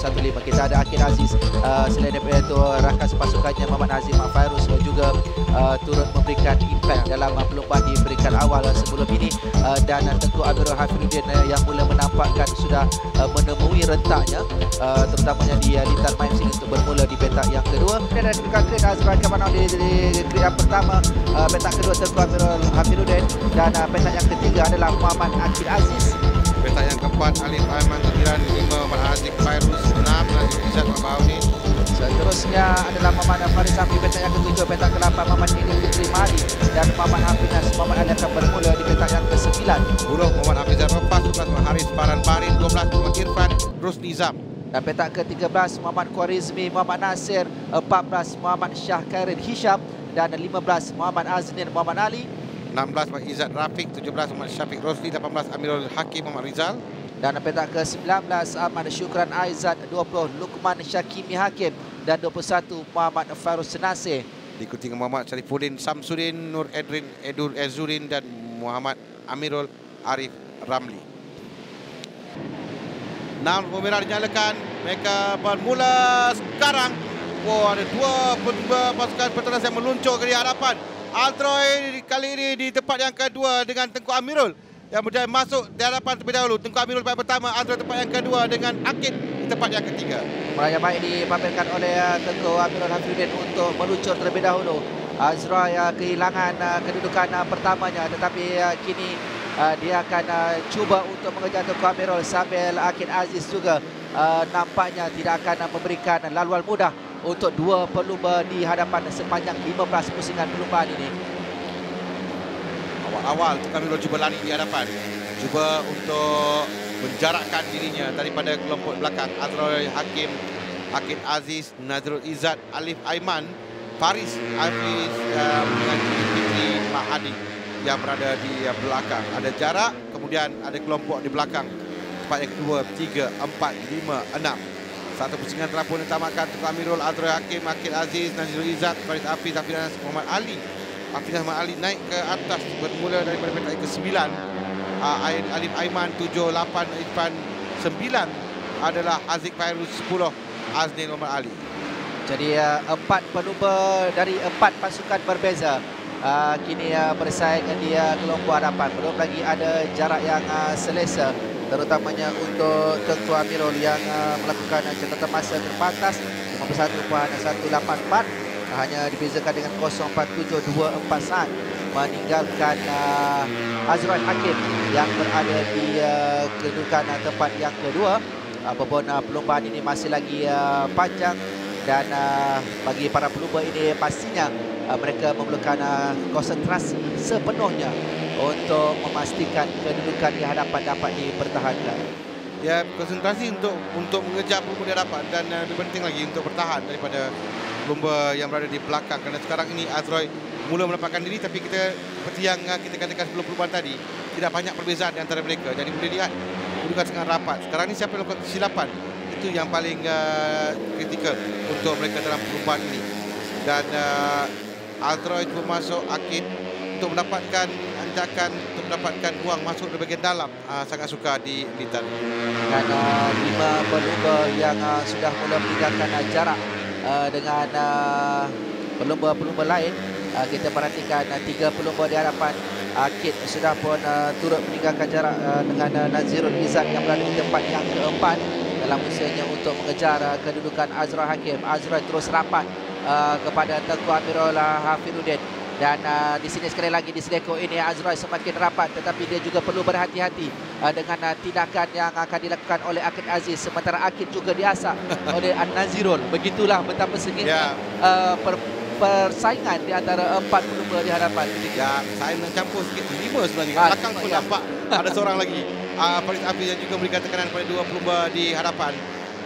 115. Kita ada Akid Aziz, selain daripada itu rakan pasukannya Muhammad Hazim Fairuz juga turut memberikan impact dalam perlombaan di peringkat awal sebelum ini, dan Tengku Amirul Hafizuddin yang mula menampakkan sudah menemui rentaknya, terutamanya di lintas main sini untuk bermula di petak yang kedua. Dan kedudukan kred Azrai Kamanau di kred yang pertama, petak kedua Tengku Amirul Hafizuddin, dan petak yang ketiga adalah Muhammad Akid Aziz. Petak yang keempat Alif Aiman 9, 5 Muhammad Hazim Fairuz 6, Nazir Izzat Mabauni. Seterusnya adalah Muhammad Faris Safi, petak yang ketujuh, petak ke-8 Muhammad Idil Fitri Mahdi, dan Muhammad Hafiz Muhammad Ali akan bermula di petak yang ke-9. 10 Muhammad Hafizah Ropas, 11 Muhammad Haris Baran Barin, 12 Muhammad Irfan Rusdi Zam. Dan petak ke-13 Muhammad Khwarizmi Muhammad Nasir, 14 Muhammad Syah Khairin Hisham, dan 15 Muhammad Aznin Muhammad Ali. 16 Muhammad Izzat Rafiq, 17 Muhammad Syafiq Rosli, 18 Amirul Hakim Muhammad Rizal. Dan petak ke-19 Ahmad Syukran Aizat, 20 Lukman Syakimi Hakim, dan 21 Muhammad Fairuz Nasir. Diikuti dengan Muhammad Syarifuddin Samsudin, Nur Edrin Edur Ezurin, dan Muhammad Amirul Arif Ramli. 6 lampu merah dinyalakan. Mereka bermula sekarang. Wow, ada dua pasukan peteras yang meluncur ke hadapan. Aldroy kali ini di tempat yang kedua dengan Tengku Amirul yang berjaya masuk di hadapan terlebih dahulu. Tengku Amirul tempat pertama, Aldroy tempat yang kedua dengan Akid di tempat yang ketiga. Yang baik dipamerkan oleh Tengku Amirul Hafizuddin untuk meluncur terlebih dahulu. Azrai kehilangan kedudukan pertamanya, tetapi kini dia akan cuba untuk mengejar Tengku Amirul, sambil Akid Aziz juga nampaknya tidak akan memberikan laluan mudah untuk dua pelumba di hadapan sepanjang 15 pusingan perlumbaan ini. Awal-awal Tengku Amirul cuba lari di hadapan, cuba untuk menjarakkan dirinya daripada kelompok belakang. Azrai Hakim, Akid Aziz, Nazirul Izzat, Alif Aiman, Faris Hafiz dengan Fitri Mahadi yang berada di belakang. Ada jarak, kemudian ada kelompok di belakang. Tempat yang kedua, 3, 4, 5, 6. Satu pusingan telah pun ditamakan. Tengku Amirul, Azrai Hakim, Akid Aziz, Nazirul Izzat, Faris Hafiz, Hafiz Muhammad Ali. Hafiz Muhammad Ali naik ke atas bermula daripada petak ke-9. Alif Aiman 7, 8 Irfan 9 adalah Aziz Fairuz 10 Aznil Muhammad Ali. Jadi 4 pelumba dari 4 pasukan berbeza kini bersaing di kelompok hadapan. Belum lagi ada jarak yang selesa, terutamanya untuk Tengku Amirul yang melakukan catatan masa terbatas 51.184, hanya dibezakan dengan 0.4724 saat, meninggalkan Azrai Hakim yang berada di kedudukan tempat yang kedua. Apapun perlombaan ini masih lagi panjang, dan bagi para pelumba ini pastinya mereka memerlukan konsentrasi sepenuhnya untuk memastikan kedudukan di hadapan dapat dipertahankan. Ya, konsentrasi untuk mengejar pelumba di hadapan, dan lebih penting lagi untuk bertahan daripada pelumba yang berada di belakang. Kerana sekarang ini Azrai mula mendapatkan diri, tapi kita seperti yang kita katakan sebelum perlombaan tadi, tidak banyak perbezaan di antara mereka. Jadi boleh lihat kedudukan sangat rapat. Sekarang ini siapa yang melakukan kesilapan, itu yang paling kritikal untuk mereka dalam perlombaan ini. Dan Azrai cuba masuk Akid untuk mendapatkan anjakan, untuk mendapatkan ruang masuk di bahagian dalam. Sangat suka di Blitar. Dan 5 pelumba yang sudah mula meninggalkan jarak dengan pelumba-pelumba lain. Kita perhatikan 3 pelumba di hadapan. Akid sudah pun turut meninggalkan jarak dengan Nazirul Izzat yang berada di tempat yang keempat dalam usahanya untuk mengejar kedudukan Azrai Hakim. Azrai terus rapat kepada Tengku Amirul Hafizuddin, dan di sini sekali lagi di Sedeko ini Azrai semakin rapat, tetapi dia juga perlu berhati-hati dengan tindakan yang akan dilakukan oleh Akid Aziz, sementara Akid juga diasak oleh Nazirul. Begitulah betapa sengitnya persaingan di antara 4 pelumba di hadapan. Ya, saya mencampur sikit 5 sebenarnya. Belakang pun nampak ada seorang lagi, Faris Hafiz, yang juga memberikan tekanan pada 2 pelumba di hadapan.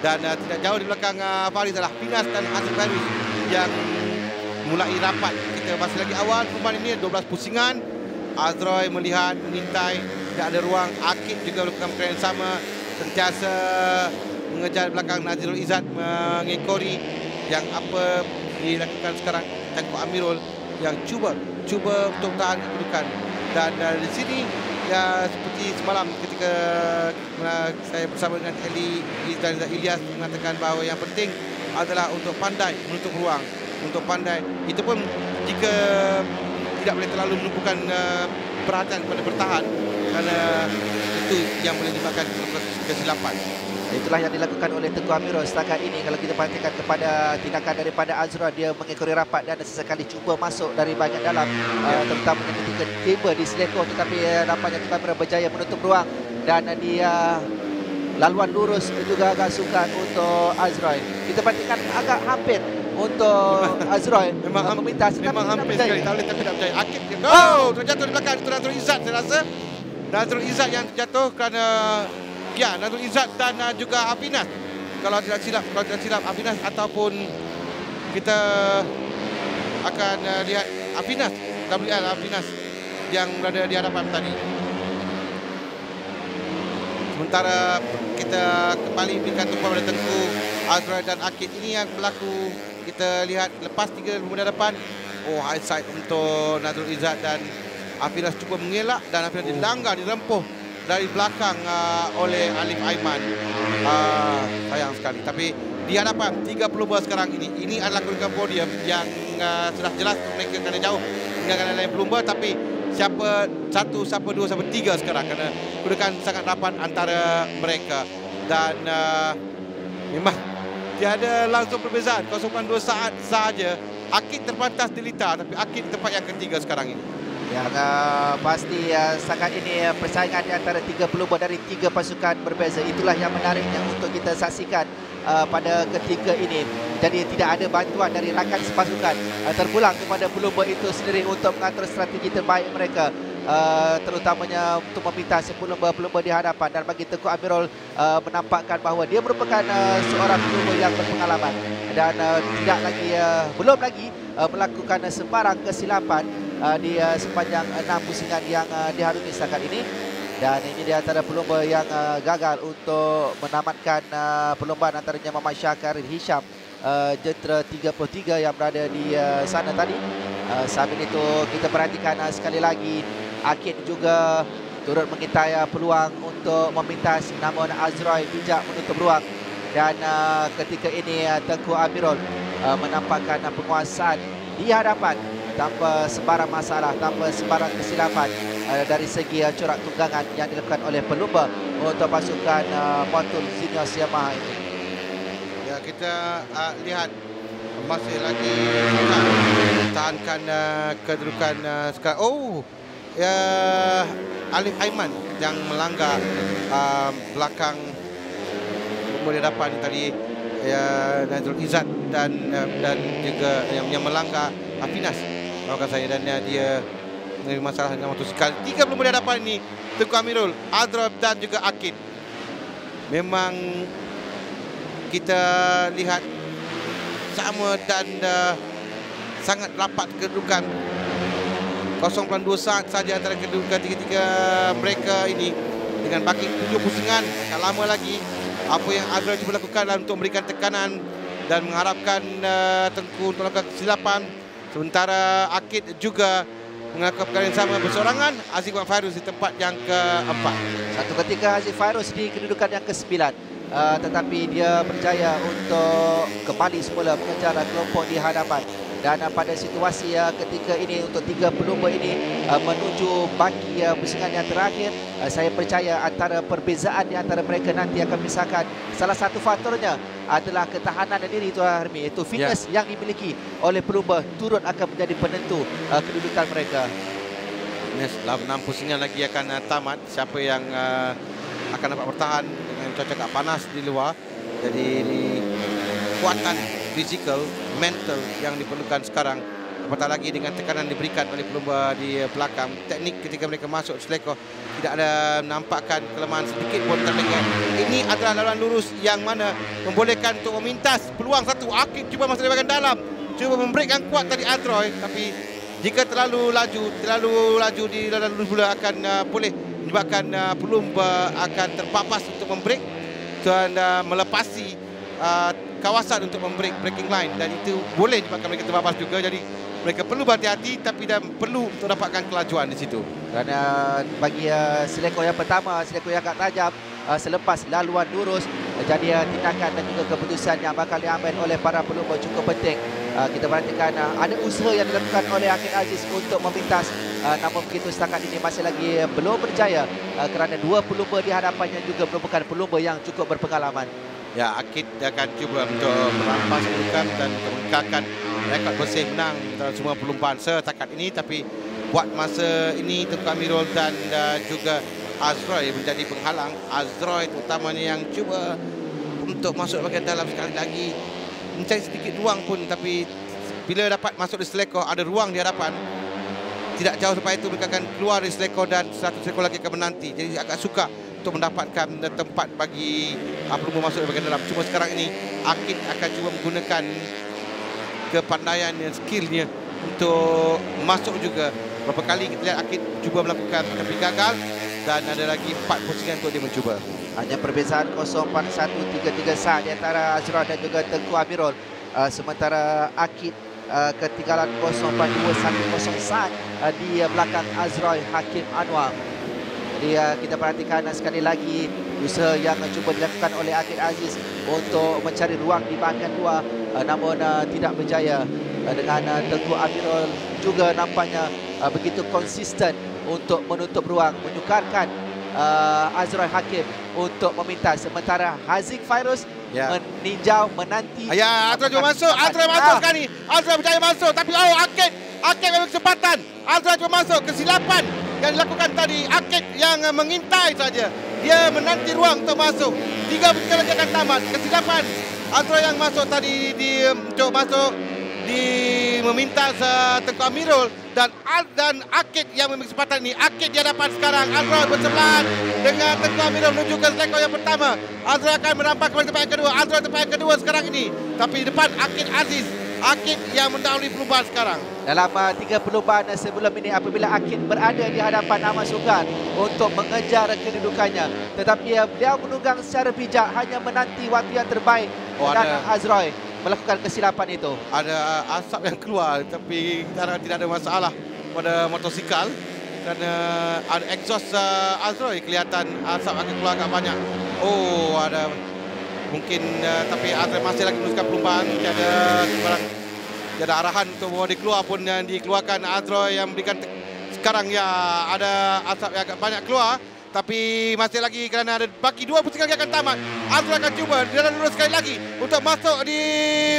Dan tidak jauh di belakang Faris adalah Finas dan Aziz Fairuz yang mulai rapat. Kita masih lagi awal perlombaan ini, 12 pusingan. Azrai melihat, mengintai, tidak ada ruang. Akid juga melakukan perkara yang sama, sentiasa mengejar belakang Nazirul Izzat, mengekori yang apa dilakukan sekarang Tengku Amirul yang cuba untuk tahan kedudukan. Dan di sini ya seperti semalam ketika saya bersama dengan Eli dan Ilyas mengatakan bahawa yang penting adalah untuk pandai menutup ruang, untuk pandai. Itu pun jika tidak boleh terlalu menumpukan perhatian kepada bertahan, kerana itu yang boleh menyebabkan kesilapan. Itulah yang dilakukan oleh Tengku Amirul setakat ini. Kalau kita perhatikan kepada tindakan daripada Azra, dia mengekori rapat dan sesekali cuba masuk dari bahagian dalam, terutama ketika tiba di Seleko, tetapi nampaknya Tengku Amirul berjaya menutup ruang dan dia laluan lurus juga agak sukar untuk Azra. Kita perhatikan agak hampir untuk Azra meminta, memang hampir sekali, tapi tak berjaya. Akid terjatuh di belakang. Itu Nazrul Izzat, saya rasa Nazrul Izzat yang terjatuh kerana Nazrul Izzat dan juga Afinas. Kalau tidak silap Afinas, ataupun kita akan lihat Afinas, Afinas yang berada di hadapan tadi. Sementara kita kembali berikan tumpuan pada Tengku, Azra dan Akid. Ini yang berlaku. Kita lihat lepas 3 pemuda depan. High side untuk Nazrul Izzat dan Afinas cuba mengelak dan Afinas dilanggar, dirempuh dari belakang oleh Alif Aiman. Sayang sekali. Tapi di hadapan 30 bola sekarang ini adalah kedudukan podium yang sudah jelas mereka kena jauh dengan lain pelumba. Tapi siapa 1, siapa 2, siapa 3 sekarang, kerana kedudukan sangat rapat antara mereka. Dan memang tiada langsung perbezaan, 0.2 saat sahaja. Akid terpantas di Lita, tapi Akid tempat yang ketiga sekarang ini. Yang pasti setakat ini persaingan di antara 3 pelumba dari 3 pasukan berbeza. Itulah yang menariknya untuk kita saksikan pada ketika ini. Jadi tidak ada bantuan dari rakan sepasukan, terpulang kepada pelumba itu sendiri untuk mengatur strategi terbaik mereka, terutamanya untuk meminta pelumba-pelumba di hadapan. Dan bagi Tengku Amirul menampakkan bahawa dia merupakan seorang pelumba yang berpengalaman dan belum lagi melakukan sembarang kesilapan di sepanjang 6 pusingan yang diharungi setakat ini. Dan ini di antara pelumba yang gagal untuk menamatkan perlombaan, antaranya Muhammad Syakir Hisham, jentera 33 yang berada di sana tadi. Sambil itu kita perhatikan sekali lagi Akid juga turut mengintai peluang untuk meminta namun Azroy bijak menutup ruang. Dan ketika ini Tengku Amirul menampakkan penguasaan di hadapan tanpa sebarang masalah, tanpa sebarang kesilapan dari segi corak tunggangan yang dilakukan oleh pelumba untuk pasukan Motul Senior Yamaha ini. Ya, kita lihat masih lagi tahankan kedudukan sekarang. Alif Aiman yang melanggar belakang pemuda depan tadi, Nazrul Izzat dan juga yang melanggar Afinas, maafkan saya, dan dia mengalami masalah dengan motosikal. 3 pemuda hadapan ini, Tengku Amirul, Azra dan juga Akid. Memang kita lihat sama dan sangat rapat kedudukan. 0.2 saat saja antara kedudukan tiga-tiga mereka ini, dengan baki 7 pusingan. Tak lama lagi apa yang Azra cuba lakukan adalah untuk memberikan tekanan dan mengharapkan Tengku untuk melakukan kesilapan. Sementara Akid juga melakukan perkara yang sama bersorangan. Aziz Fairuz di tempat yang keempat. Satu ketika Aziz Fairuz di kedudukan yang ke-9, tetapi dia berjaya untuk kembali semula mengejar kelompok di hadapan. Dan pada situasi ketika ini untuk 3 pelumba ini menuju baki pusingan yang terakhir, saya percaya antara perbezaan di antara mereka nanti akan misalkan salah satu faktornya adalah ketahanan diri, Tuan Hermi. Itu fitness yang dimiliki oleh pelumba turut akan menjadi penentu kedudukan mereka. Dalam 6 pusingan lagi akan tamat. Siapa yang akan dapat bertahan dengan cuaca agak panas di luar. Jadi kekuatan fizikal, mental yang diperlukan sekarang, apatah lagi dengan tekanan diberikan oleh pelumba di belakang. Teknik ketika mereka masuk Seleko tidak ada menampakkan kelemahan sedikit pun terlihat. Ini adalah laluan lurus yang mana membolehkan untuk memintas peluang satu. Akid cuba masuk di bahagian dalam, cuba membreak yang kuat tadi Azroy, tapi jika terlalu laju di laluan lurus pula akan boleh menyebabkan pelumba akan terpapas untuk membreak dan melepasi kawasan untuk breaking line, dan itu boleh menyebabkan mereka terbabas juga. Jadi mereka perlu berhati-hati, tapi dan perlu untuk dapatkan kelajuan di situ. Kerana bagi selekor yang pertama, selekor yang agak tajam selepas laluan lurus, jadi tindakan dan juga keputusan yang bakal diambil oleh para pelumba cukup penting. Kita perhatikan ada usaha yang dilakukan oleh Akid Aziz untuk memintas, namun begitu setakat ini masih lagi belum berjaya kerana dua pelumba di hadapannya juga merupakan pelumba yang cukup berpengalaman. Ya, Akid akan cuba untuk merampas kedudukan dan mengekalkan rekod bersih menang dalam semua perlumbaan setakat ini, tapi buat masa ini Tengku Amirul dan juga Azroy menjadi penghalang. Azroy terutamanya yang cuba untuk masuk bahagian dalam sekali lagi, mencari sedikit ruang pun, tapi bila dapat masuk di selekor, ada ruang di hadapan. Tidak jauh lepas itu mereka akan keluar dari selekor dan satu selekor lagi akan menanti. Jadi agak suka untuk mendapatkan tempat bagi pelumba masuk di bahagian dalam. Cuma sekarang ini Akid akan cuba menggunakan kepandaian dan skillnya untuk masuk juga. Berapa kali kita lihat Akid cuba melakukan tapi gagal, dan ada lagi 4 pusingan untuk dia mencuba. Hanya perbezaan 0.4133 saat di antara Azroy dan juga Tengku Amirul. Sementara Akid ketinggalan 0.4210 saat di belakang Azroy Hakim Anwar. Jadi kita perhatikan sekali lagi usaha yang cuba dilakukan oleh Akid Aziz untuk mencari ruang di bahagian luar, namun tidak berjaya. Dengan Tengku Amirul juga nampaknya begitu konsisten untuk menutup ruang, menyukarkan Azroy Hakim untuk meminta, sementara Haziq Fairuz meninjau, menanti. Ya, Azroy cuba masuk. Azroy masuk sekali. Azroy berjaya masuk, tapi Akid ambil kesempatan. Azroy cuba masuk. Kesilapan yang dilakukan tadi, Akid yang mengintai saja. Dia menanti ruang untuk masuk. 3 pusingan lagi akan tamat. Kesilapan Azroy yang masuk tadi, cuba masuk di meminta Tengku Amirul dan Akid yang memiliki kesempatan ini. Akid di hadapan sekarang. Azroy bersebelahan dengan Tengku Amirul menuju ke selekor yang pertama. Azroy akan merampas kepada tempat yang kedua. Azroy tempat yang kedua sekarang ini, tapi di depan Akid Aziz. Akid yang mendahului perlumbaan sekarang. Dalam 3 perlumbaan sebelum ini, apabila Akid berada di hadapan Ahmad Sukan untuk mengejar kedudukannya, tetapi dia menunggang secara bijak, hanya menanti waktu yang terbaik, dan Azroy melakukan kesilapan itu. Ada asap yang keluar, tapi tidak ada masalah pada motosikal, kerana ada exhaust Azroy, kelihatan asap akan keluar agak banyak. Oh, ada mungkin, tapi Azroy masih lagi meneruskan perlumbaan. Tiada arahan untuk bawa dia keluar pun yang dikeluarkan Azroy yang memberikan sekarang. Ya, ada asap yang agak banyak keluar, tapi masih lagi kerana ada baki 2 pusingan lagi akan tamat. Azroy akan cuba dia lurus sekali lagi untuk masuk di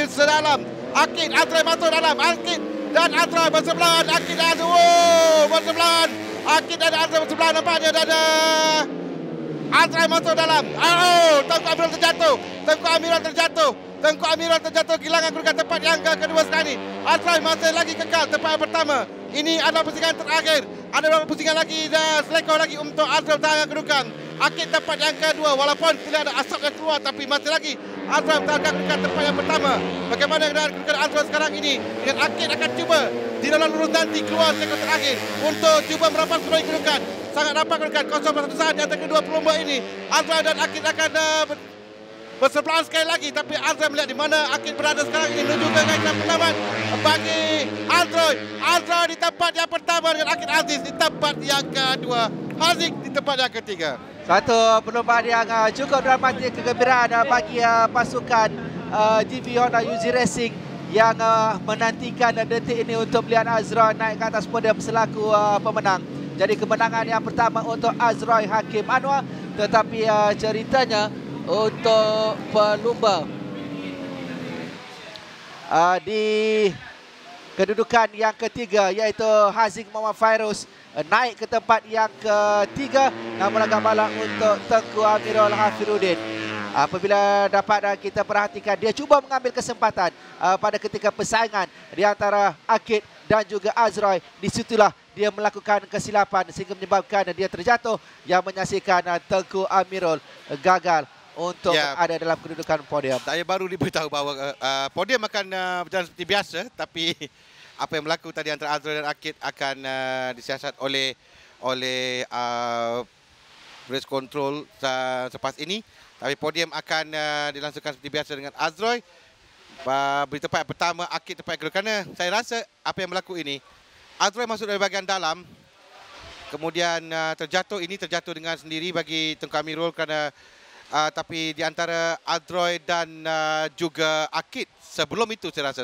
sedalam. Akid, Azroy masuk dalam. Akid dan Azroy bersebelahan. Akid dan Azroy bersebelahan. Akid dan Azroy bersebelahan. Nampaknya ada Azroy masuk dalam. Tengku Amirul terjatuh. Tengku Amirul terjatuh, kehilangan kedudukan tempat yang kedua sekali. Azroy masih lagi kekal tempat yang pertama. Ini adalah pusingan terakhir. Ada beberapa pusingan lagi dan selekor lagi untuk Azroy bertahan kedudukan. Akid tempat yang kedua, walaupun tidak ada asap yang keluar, tapi masih lagi Azroy bertahan kedudukan tempat yang pertama. Bagaimana dengan kedudukan Azroy sekarang ini? Dan Akid akan cuba di dalam lurus nanti keluar selekor terakhir untuk cuba merampas kembali kedudukan. Sangat nampak kedudukan 0.1 saat di antara kedua pelumba ini. Azroy dan Akid akan bersebelahan sekali lagi, tapi Azroy melihat di mana Akid berada sekarang ini, menuju ke gaisan pertama bagi Azroy. Azroy di tempat yang pertama dengan Akid Aziz di tempat yang kedua. Haziq di tempat yang ketiga. Satu perlombaan yang cukup dramatik, kegembiraan bagi pasukan GV Honda UZ Racing yang menantikan detik ini untuk melihat Azroy naik ke atas podium selaku pemenang. Jadi kemenangan yang pertama untuk Azroy Hakim Anwar, tetapi ceritanya untuk pelumba di kedudukan yang ketiga, iaitu Haziq Muhammad Fairuz naik ke tempat yang ketiga, namun agak malang untuk Tengku Amirul Hafiruddin. Apabila dapat kita perhatikan, dia cuba mengambil kesempatan pada ketika persaingan di antara Akid dan juga Azroy. Disitulah dia melakukan kesilapan sehingga menyebabkan dia terjatuh, yang menyaksikan Tengku Amirul gagal untuk ada dalam kedudukan podium. Saya baru diberitahu bahawa podium akan berjalan seperti biasa, tapi apa yang berlaku tadi antara Azroy dan Akid akan disiasat oleh race control selepas ini. Tapi podium akan dilangsungkan seperti biasa dengan Azroy. Beri tempat yang pertama, Akid tempat yang kedua. Kerana saya rasa apa yang berlaku ini, Azroy masuk dari bahagian dalam. Kemudian terjatuh dengan sendiri bagi Tengku Amirul kerana tapi di antara Azroy dan juga Akid sebelum itu saya rasa,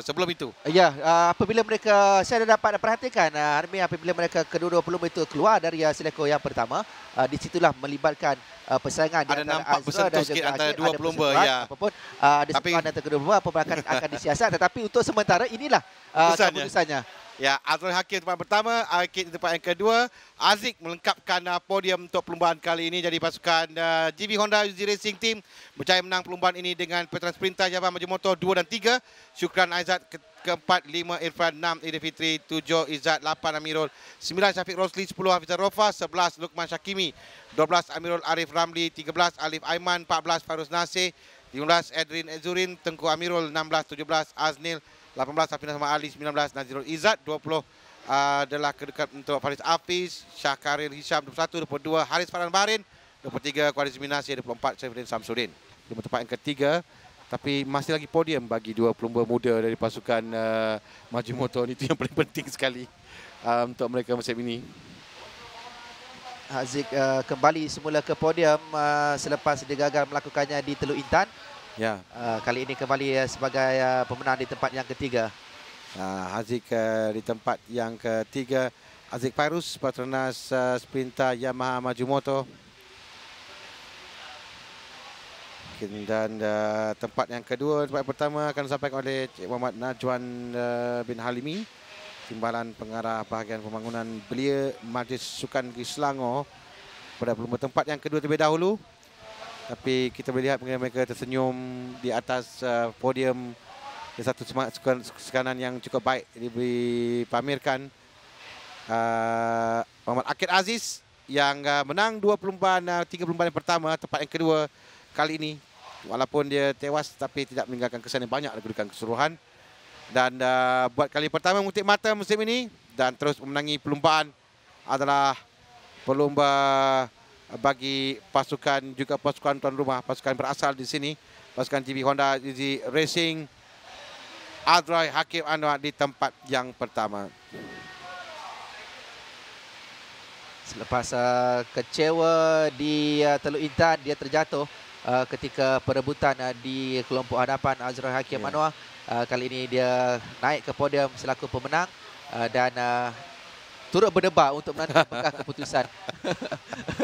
Ya, apabila mereka, saya dah dapat perhatikan Army, apabila mereka kedua-dua pelumba itu keluar dari seleko yang pertama, di situlah melibatkan persaingan ada di antara nampak Azroy dan sikit juga antara Akid, dua ada pelumba ya. Apapun ada sentuhan antara kedua pelumba apa akan disiasat, tetapi untuk sementara inilah keputusannya. Ya, Azroy Hakim tempat pertama, Akid tempat yang kedua. Aziz melengkapkan podium untuk perlumbaan kali ini. Jadi pasukan GB Honda Uzi Racing Team berjaya menang perlumbaan ini dengan Petronas Sprinter Yamaha Majimoto 2 dan 3. Syukran Aizat keempat, 5 Irfan, 6 Idil Fitri, 7 Izzat, 8 Amirul, 9 Syafiq Rosli, 10 Hafizah Rofa, 11 Lukman Syakimi, 12 Amirul Arif Ramli, 13 Alif Aiman, 14 Farus Nasir, 15 Edrin Ezurin, Tengku Amirul, 16, 17 Aznil, 18 Hafiz Muhammad Ali, 19 Nazirul Izzat, 20 adalah kedekat untuk Faris Hafiz, Syahkaril Hisham, 21, 22 Haris Farhan Bahrain, 23 Khwarizmi Nasir, 24 Saifuddin Samsudin. Di tempat yang ketiga, tapi masih lagi podium bagi dua pelumba muda dari pasukan Majimoto. Itu yang paling penting sekali untuk mereka musim ini. Aziz kembali semula ke podium selepas dia gagal melakukannya di Teluk Intan. Ya. Kali ini kembali sebagai pemenang di tempat yang ketiga. Aziz di tempat yang ketiga. Aziz Fairuz, Petronas Sprinter Yamaha Majimoto. Dan tempat yang kedua, tempat pertama akan disampaikan oleh Cik Muhammad Najwan bin Halimi, Timbalan Pengarah Bahagian Pembangunan Belia Majlis Sukan Negeri Selangor, pada pelumba tempat yang kedua terlebih dahulu. Tapi kita boleh lihat mereka tersenyum di atas podium. Satu sekanan yang cukup baik dipamerkan. Muhammad Akid Aziz yang menang 3 perlumbaan yang pertama, tempat yang kedua kali ini. Walaupun dia tewas tapi tidak meninggalkan kesan yang banyak dalam kedudukan keseluruhan. Dan buat kali pertama mengutip mata musim ini dan terus memenangi perlumbaan adalah pelumba bagi pasukan juga pasukan tuan rumah, pasukan berasal di sini, pasukan GB Honda Uzi Racing, Azroy Hakim Anwar di tempat yang pertama. Selepas kecewa di Teluk Intan, dia terjatuh ketika perebutan di kelompok hadapan Azroy Hakim Anwar. Kali ini dia naik ke podium selaku pemenang dan turut berdebar untuk menanti apakah keputusan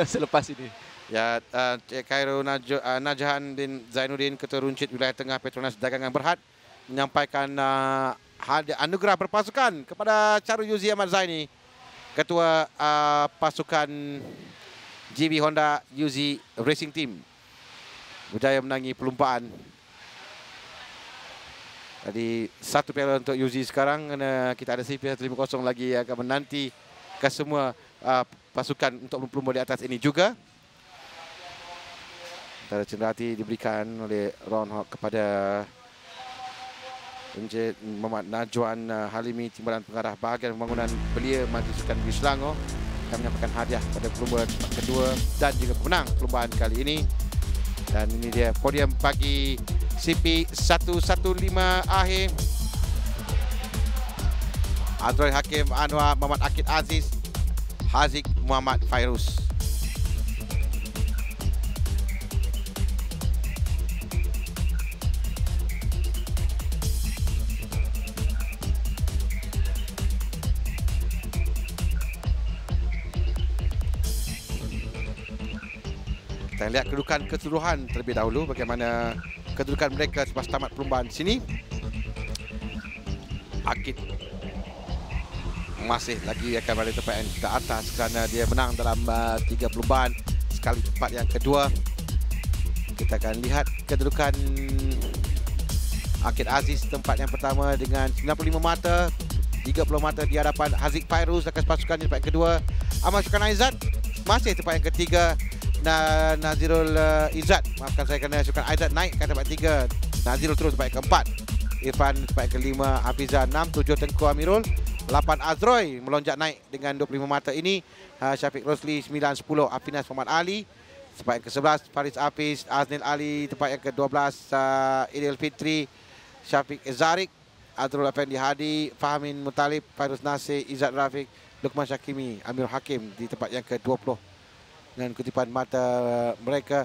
selepas ini. Ya, Cik Khairul Najahan bin Zainuddin, Ketua Runcit Wilayah Tengah Petronas Dagangan Berhad, menyampaikan hadiah anugerah berpasukan kepada Charul Yuzi Ahmad Zaini, Ketua pasukan GB Honda Uzi Racing Team, berjaya menangi perlumbaan. Jadi satu piala untuk Uzi sekarang, kerana kita ada CPS 5-0 lagi yang akan menanti ke semua pasukan untuk pelumba di atas ini juga. Antara cenderati diberikan oleh Ron Hawk kepada Encik Muhammad Najwan Halimi, Timbalan Pengarah Bahagian Pembangunan Belia Majlis Sukan Negeri Selangor, yang menyampaikan hadiah pada pelumba kedua dan juga pemenang perlumbaan kali ini. Dan ini dia podium bagi CP 115 akhir. Azroy Hakim Anwar, Muhammad Akid Aziz, Haziq Muhammad Fairuz. Kita lihat kedudukan keseluruhan terlebih dahulu, bagaimana kedudukan mereka selepas tamat perlumbaan di sini. Akid masih lagi akan berada tempat yang ke atas kerana dia menang dalam 3 perlumbaan sekali tempat yang kedua. Kita akan lihat kedudukan Akid Aziz tempat yang pertama dengan 95 mata, 30 mata di hadapan Haziq Fairuz akan pasukan di tempat yang kedua. Ahmad Syukran Aizat masih tempat yang ketiga. Nazirul Izzat, maafkan saya kerana Syukran Aizat naik ke tempat 3. Nazirul terus tempat keempat. Irfan tempat kelima, Hafizah 6, 7 Tengku Amirul, 8 Azroy melonjak naik dengan 25 mata ini. Syafiq Rosli 9, 10 Afinas Muhammad Ali, Tempat yang ke-11 Faris Hafiz, Aznil Ali. Tempat yang ke-12 Idil Fitri, Syafiq Zarik, Azrul Effendi Hadi, Fahmin Mutalib, Fairuz Nasir, Izzat Rafiq, Luqman Syakimi, Amir Hakim di tempat yang ke-20. Dengan kutipan mata mereka